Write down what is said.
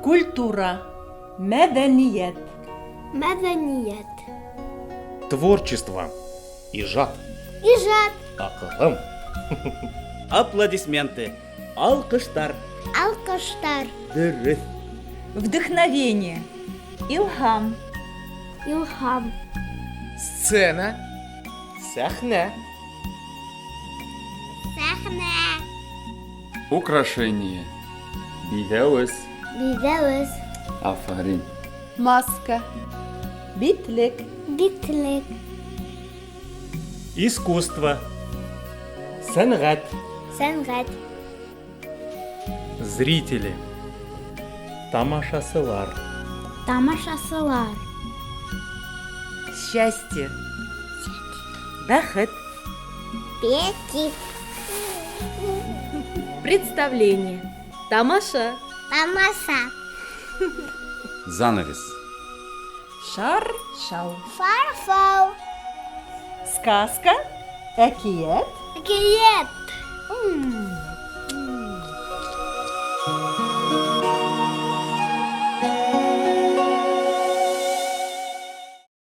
Культура. Мәдәният. Мәдәният. Творчество. Ижад. Ижад. Акылым. Аплодисменты. Алкыштар. Алкыштар. Дөрес. Вдохновение. Илһам. Илһам. Сцена. Сәхнә. Сәхнә. Украшение. Бидәүес. Бидәүес. Афарин. Маска. Битлек. Битлек. Искусство. Сәнгать. Сәнгать. Зрители. Тамашасылар. Тамашасылар. Счастье. Бәхет. Пети. Представление. Тамаша. Тамаша. Занавес. Шар-шау. Фарфау. Сказка. Әкият. Әкият.